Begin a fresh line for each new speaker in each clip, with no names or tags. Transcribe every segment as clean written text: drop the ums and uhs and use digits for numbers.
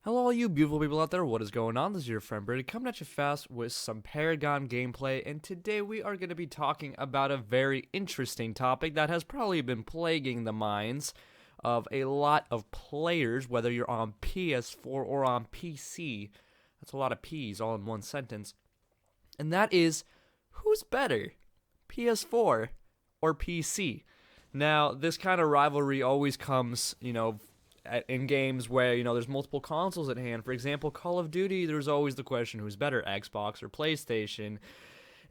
Hello, all you beautiful people out there. What is going on? This is your friend Brady coming at you fast with some Paragon gameplay, and today we are going to be talking about a very interesting topic that has probably been plaguing the minds of a lot of players, whether you're on PS4 or on PC. That's a lot of P's all in one sentence. And that is, who's better, PS4 or PC? Now, this kind of rivalry always comes, in games where there's multiple consoles at hand. For example, Call of Duty, there's always the question who's better, Xbox or PlayStation.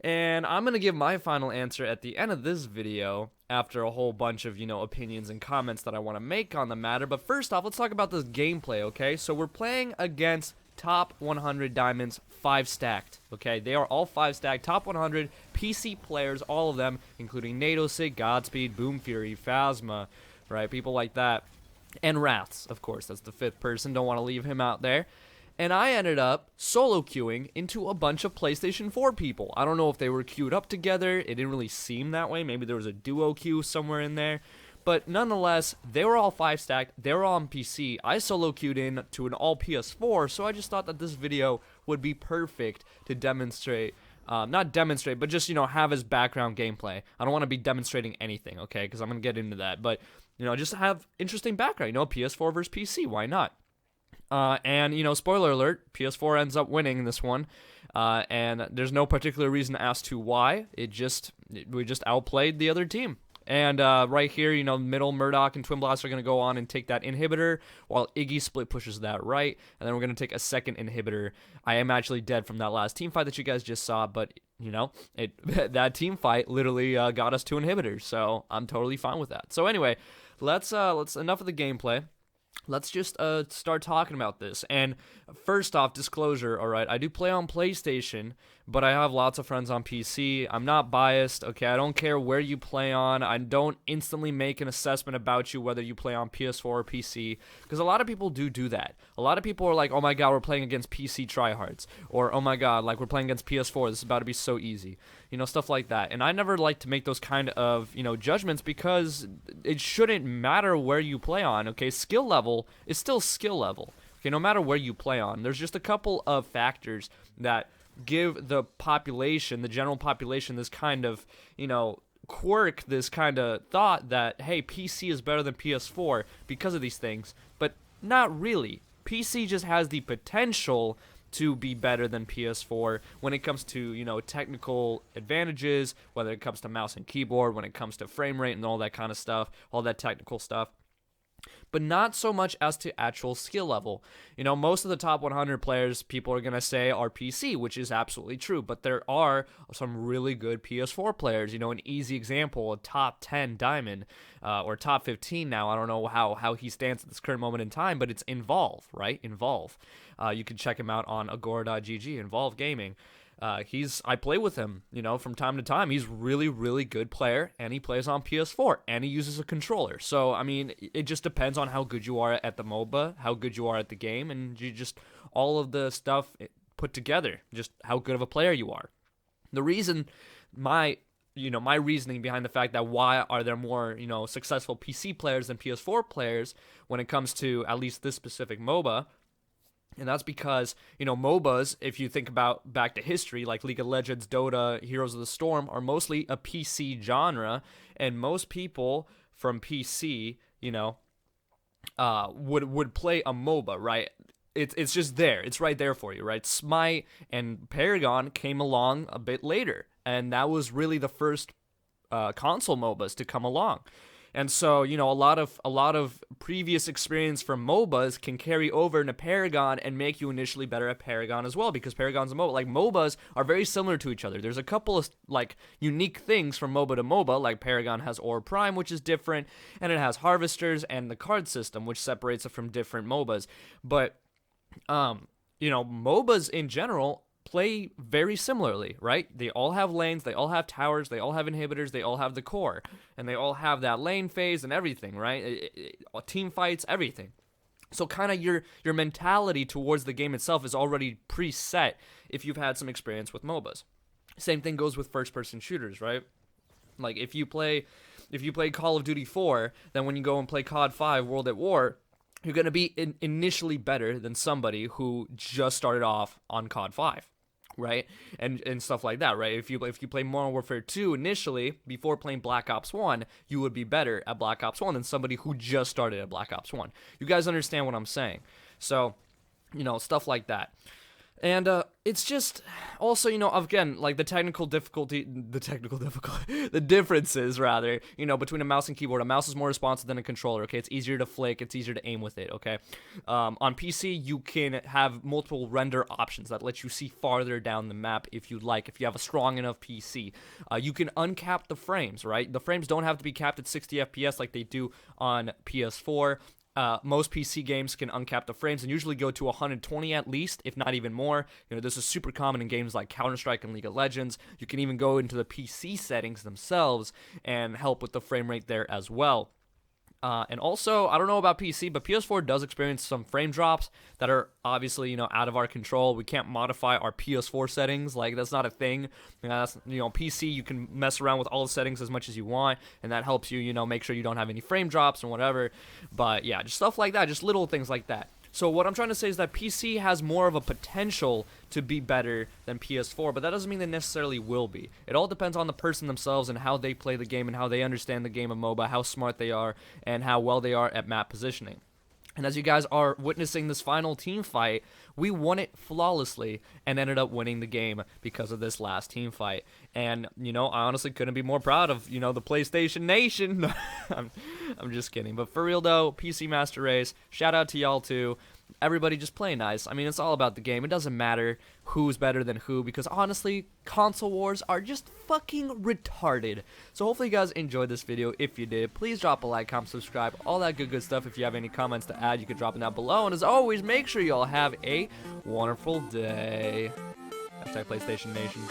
And I'm going to give my final answer at the end of this video after a whole bunch of opinions and comments that I want to make on the matter. But first off, let's talk about this gameplay. Okay, so we're playing against top 100 diamonds, 5 stacked. Okay, they are all 5 stacked, top 100 PC players, all of them, including NATO Sig, Godspeed, Boom Fury, Phasma, right, people like that. And Wraths, of course, that's the 5th person, don't want to leave him out there. And I ended up solo queuing into a bunch of PlayStation 4 people. I don't know if they were queued up together, it didn't really seem that way, maybe there was a duo queue somewhere in there. But nonetheless, they were all 5 stacked, they were all on PC. I solo queued in to an all PS4, so I just thought that this video would be perfect to demonstrate. Not demonstrate, but just, have as background gameplay. I don't want to be demonstrating anything, okay, because I'm going to get into that. But, just have interesting background, PS4 versus PC, why not? And, spoiler alert, PS4 ends up winning this one. And there's no particular reason as to why. We just outplayed the other team. And right here, middle Murdoch and Twin Blast are going to go on and take that inhibitor, while Iggy split pushes that right, and then we're going to take a second inhibitor. I am actually dead from that last team fight that you guys just saw, but, that team fight literally got us 2 inhibitors, so I'm totally fine with that. So anyway, let's enough of the gameplay. Let's just start talking about this. And first off, disclosure, alright, I do play on PlayStation, but I have lots of friends on PC. I'm not biased, okay? I don't care where you play on. I don't instantly make an assessment about you whether you play on PS4 or PC, because a lot of people do that. A lot of people are like, oh my god, we're playing against PC tryhards, or oh my god, like we're playing against PS4, this is about to be so easy. Stuff like that. And I never like to make those kind of, judgments, because it shouldn't matter where you play on, okay? Skill level is still skill level, okay? No matter where you play on. There's just a couple of factors that give the population, the general population, this kind of, quirk, this kind of thought that, hey, PC is better than PS4 because of these things, but not really. PC just has the potential to be better than PS4 when it comes to, technical advantages, whether it comes to mouse and keyboard, when it comes to frame rate and all that kind of stuff, all that technical stuff. But not so much as to actual skill level. Most of the top 100 players, people are going to say, are PC, which is absolutely true. But there are some really good PS4 players. An easy example, a top 10 Diamond, or top 15 now. I don't know how he stands at this current moment in time, but it's Involve, right? Involve. You can check him out on agora.gg, Involve Gaming. I play with him, from time to time. He's really, really good player, and he plays on PS4, and he uses a controller. So, I mean, it just depends on how good you are at the MOBA, how good you are at the game, and all of the stuff put together, just how good of a player you are. The reason, my reasoning behind the fact that why are there more, successful PC players than PS4 players when it comes to at least this specific MOBA. And that's because, MOBAs, if you think about back to history, like League of Legends, Dota, Heroes of the Storm, are mostly a PC genre, and most people from PC, would play a MOBA, right? It's just there. It's right there for you, right? Smite and Paragon came along a bit later, and that was really the first console MOBAs to come along. And so, a lot of previous experience from MOBAs can carry over into Paragon and make you initially better at Paragon as well, because Paragon's a MOBA. Like, MOBAs are very similar to each other. There's a couple of, unique things from MOBA to MOBA, like Paragon has Orb Prime, which is different, and it has Harvesters and the card system, which separates it from different MOBAs. But, MOBAs in general play very similarly, right? They all have lanes, they all have towers, they all have inhibitors, they all have the core, and they all have that lane phase and everything, right? Team fights, everything. So kind of your mentality towards the game itself is already preset if you've had some experience with MOBAs. Same thing goes with first-person shooters, right? Like if you play Call of Duty 4, then when you go and play COD 5 World at War, you're going to be initially better than somebody who just started off on COD 5. Right, and stuff like that, right? If you play Modern Warfare 2 initially before playing Black Ops 1, you would be better at Black Ops 1 than somebody who just started at Black Ops 1. You guys understand what I'm saying? So, stuff like that. And it's just also, again, like the differences rather, between a mouse and keyboard. A mouse is more responsive than a controller, okay? It's easier to flick, it's easier to aim with it, okay? On PC, you can have multiple render options that let you see farther down the map if you'd like, if you have a strong enough PC. You can uncap the frames, right? The frames don't have to be capped at 60 FPS like they do on PS4. Most PC games can uncap the frames and usually go to 120 at least, if not even more. This is super common in games like Counter-Strike and League of Legends. You can even go into the PC settings themselves and help with the frame rate there as well. And also, I don't know about PC, but PS4 does experience some frame drops that are obviously, out of our control. We can't modify our PS4 settings. Like, that's not a thing. PC, you can mess around with all the settings as much as you want, and that helps you, make sure you don't have any frame drops and whatever. But yeah, just stuff like that, just little things like that. So what I'm trying to say is that PC has more of a potential to be better than PS4, but that doesn't mean they necessarily will be. It all depends on the person themselves and how they play the game and how they understand the game of MOBA, how smart they are, and how well they are at map positioning. And as you guys are witnessing this final team fight, we won it flawlessly and ended up winning the game because of this last team fight. And, I honestly couldn't be more proud of, the PlayStation Nation. I'm just kidding. But for real, though, PC Master Race, shout out to y'all, too. Everybody just play nice. I mean, it's all about the game. It doesn't matter who's better than who because, honestly, console wars are just fucking retarded. So hopefully you guys enjoyed this video. If you did, please drop a like, comment, subscribe, all that good stuff. If you have any comments to add, you can drop them down below. And as always, make sure you all have a wonderful day. #PlayStation Nation.